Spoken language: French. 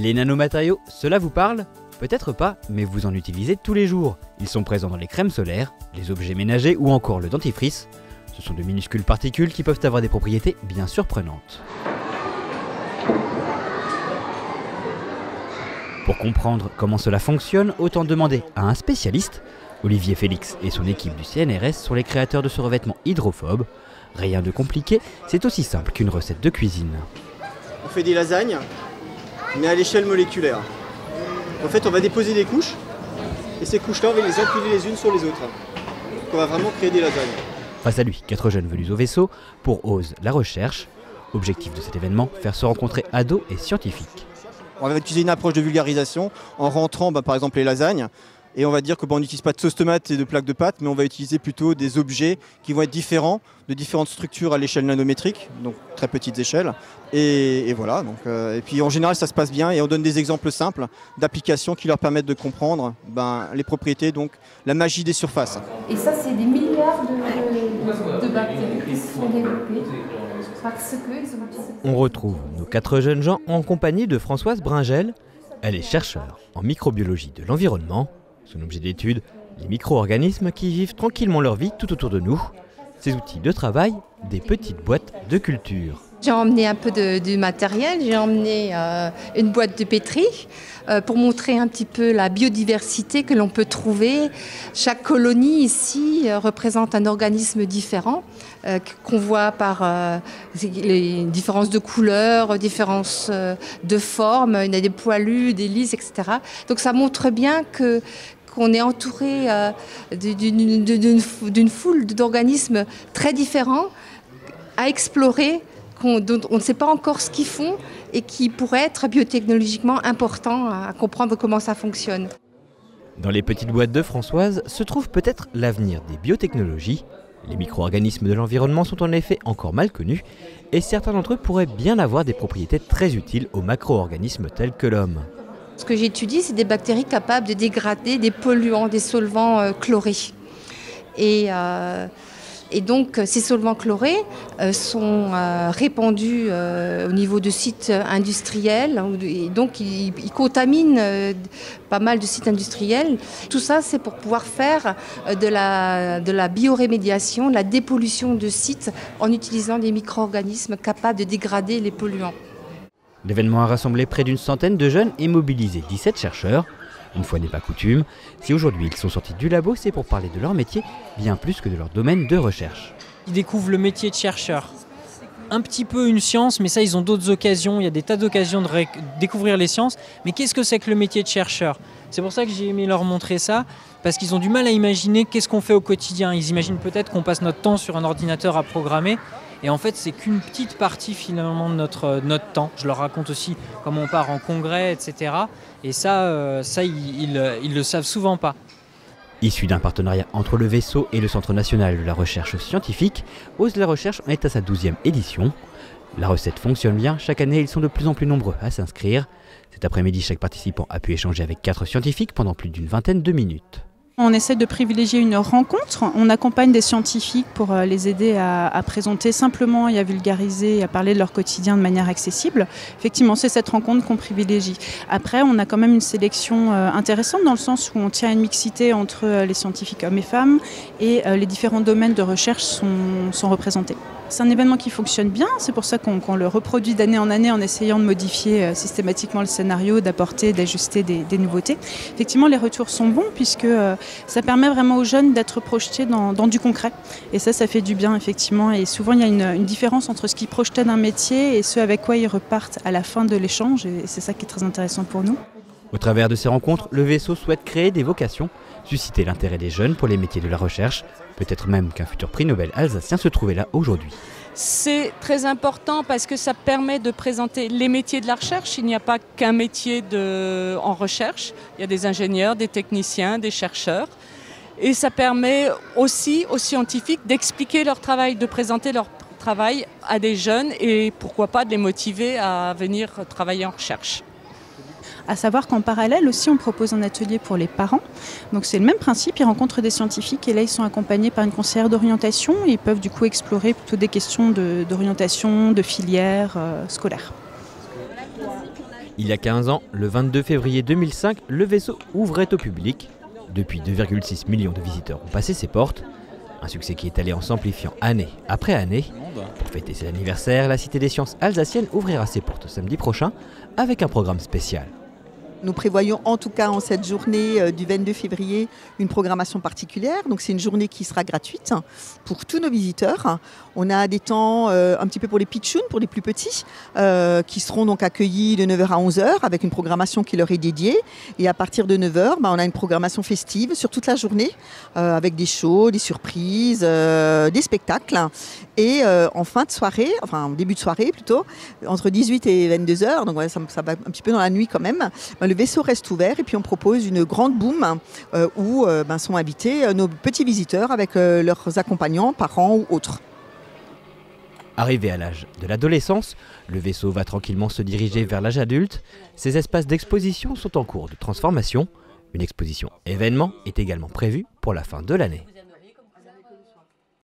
Les nanomatériaux, cela vous parle? Peut-être pas, mais vous en utilisez tous les jours. Ils sont présents dans les crèmes solaires, les objets ménagers ou encore le dentifrice. Ce sont de minuscules particules qui peuvent avoir des propriétés bien surprenantes. Pour comprendre comment cela fonctionne, autant demander à un spécialiste. Olivier Félix et son équipe du CNRS sont les créateurs de ce revêtement hydrophobe. Rien de compliqué, c'est aussi simple qu'une recette de cuisine. On fait des lasagnes, mais à l'échelle moléculaire. En fait, on va déposer des couches, et ces couches-là, on va les empiler les unes sur les autres. Donc on va vraiment créer des lasagnes. Face à lui, 4 jeunes venus au vaisseau pour Ose la recherche. Objectif de cet événement, faire se rencontrer ados et scientifiques. On va utiliser une approche de vulgarisation en rentrant par exemple les lasagnes. Et on va dire que on n'utilise pas de sauce tomate et de plaques de pâte, mais on va utiliser plutôt des objets qui vont être différents, de différentes structures à l'échelle nanométrique, donc très petites échelles. Et voilà. Et puis en général, ça se passe bien et on donne des exemples simples d'applications qui leur permettent de comprendre les propriétés, donc la magie des surfaces. Et ça, c'est des milliards de bactéries qui se sont développées parce qu'ils ont utilisé. On retrouve nos 4 jeunes gens en compagnie de Françoise Bringel. Elle est chercheure en microbiologie de l'environnement. Son objet d'étude, les micro-organismes qui vivent tranquillement leur vie tout autour de nous. Ces outils de travail, des petites boîtes de culture. J'ai emmené un peu du matériel, j'ai emmené une boîte de pétri pour montrer un petit peu la biodiversité que l'on peut trouver. Chaque colonie ici représente un organisme différent qu'on voit par les différences de couleurs, différences de formes. Il y a des poilus, des lisses, etc. Donc ça montre bien qu'on est entouré d'une foule d'organismes très différents à explorer, dont on ne sait pas encore ce qu'ils font et qui pourraient être biotechnologiquement importants à comprendre comment ça fonctionne. Dans les petites boîtes de Françoise se trouve peut-être l'avenir des biotechnologies. Les micro-organismes de l'environnement sont en effet encore mal connus et certains d'entre eux pourraient bien avoir des propriétés très utiles aux macro-organismes tels que l'homme. Ce que j'étudie, c'est des bactéries capables de dégrader des polluants, des solvants chlorés. Et donc, ces solvants chlorés sont répandus au niveau de sites industriels. Et donc, ils contaminent pas mal de sites industriels. Tout ça, c'est pour pouvoir faire de la biorémédiation, de la dépollution de sites en utilisant des micro-organismes capables de dégrader les polluants. L'événement a rassemblé près d'une centaine de jeunes et mobilisé 17 chercheurs. Une fois n'est pas coutume, si aujourd'hui ils sont sortis du labo, c'est pour parler de leur métier, bien plus que de leur domaine de recherche. Ils découvrent le métier de chercheur. Un petit peu une science, mais ça ils ont d'autres occasions, il y a des tas d'occasions de découvrir les sciences. Mais qu'est-ce que c'est que le métier de chercheur? C'est pour ça que j'ai aimé leur montrer ça, parce qu'ils ont du mal à imaginer qu'est-ce qu'on fait au quotidien. Ils imaginent peut-être qu'on passe notre temps sur un ordinateur à programmer, et en fait c'est qu'une petite partie finalement de notre temps. Je leur raconte aussi comment on part en congrès, etc. Et ça ils le savent souvent pas. Issu d'un partenariat entre le vaisseau et le Centre national de la recherche scientifique, Ose la recherche en est à sa 12e édition. La recette fonctionne bien, chaque année ils sont de plus en plus nombreux à s'inscrire. Cet après-midi, chaque participant a pu échanger avec 4 scientifiques pendant plus d'une vingtaine de minutes. On essaie de privilégier une rencontre. On accompagne des scientifiques pour les aider à présenter simplement et à vulgariser et à parler de leur quotidien de manière accessible. Effectivement, c'est cette rencontre qu'on privilégie. Après, on a quand même une sélection intéressante dans le sens où on tient une mixité entre les scientifiques hommes et femmes et les différents domaines de recherche sont représentés. C'est un événement qui fonctionne bien, c'est pour ça qu'on le reproduit d'année en année en essayant de modifier systématiquement le scénario, d'apporter, d'ajuster des nouveautés. Effectivement, les retours sont bons puisque ça permet vraiment aux jeunes d'être projetés dans du concret. Et ça fait du bien, effectivement. Et souvent, il y a une différence entre ce qu'ils projetaient d'un métier et ce avec quoi ils repartent à la fin de l'échange. Et c'est ça qui est très intéressant pour nous. Au travers de ces rencontres, le vaisseau souhaite créer des vocations, susciter l'intérêt des jeunes pour les métiers de la recherche, peut-être même qu'un futur prix Nobel alsacien se trouvait là aujourd'hui. C'est très important parce que ça permet de présenter les métiers de la recherche. Il n'y a pas qu'un métier en recherche. Il y a des ingénieurs, des techniciens, des chercheurs. Et ça permet aussi aux scientifiques d'expliquer leur travail, de présenter leur travail à des jeunes et pourquoi pas de les motiver à venir travailler en recherche. À savoir qu'en parallèle aussi, on propose un atelier pour les parents. Donc c'est le même principe, ils rencontrent des scientifiques et là ils sont accompagnés par une conseillère d'orientation et ils peuvent du coup explorer plutôt des questions d'orientation, de filière scolaire. Il y a 15 ans, le 22 février 2005, le vaisseau ouvrait au public. Depuis, 2,6 millions de visiteurs ont passé ses portes. Un succès qui est allé en s'amplifiant année après année. Pour fêter ses anniversaires, la Cité des Sciences alsacienne ouvrira ses portes samedi prochain avec un programme spécial. Nous prévoyons en tout cas en cette journée du 22 février une programmation particulière. Donc c'est une journée qui sera gratuite pour tous nos visiteurs. On a des temps un petit peu pour les pitchouns, pour les plus petits, qui seront donc accueillis de 9h à 11h avec une programmation qui leur est dédiée. Et à partir de 9h, on a une programmation festive sur toute la journée avec des shows, des surprises, des spectacles. Et en fin de soirée, enfin en début de soirée plutôt, entre 18 et 22h, donc ouais, ça va un petit peu dans la nuit quand même, le vaisseau reste ouvert et puis on propose une grande boum où sont invités nos petits visiteurs avec leurs accompagnants, parents ou autres. Arrivé à l'âge de l'adolescence, le vaisseau va tranquillement se diriger vers l'âge adulte. Ces espaces d'exposition sont en cours de transformation. Une exposition événement est également prévue pour la fin de l'année.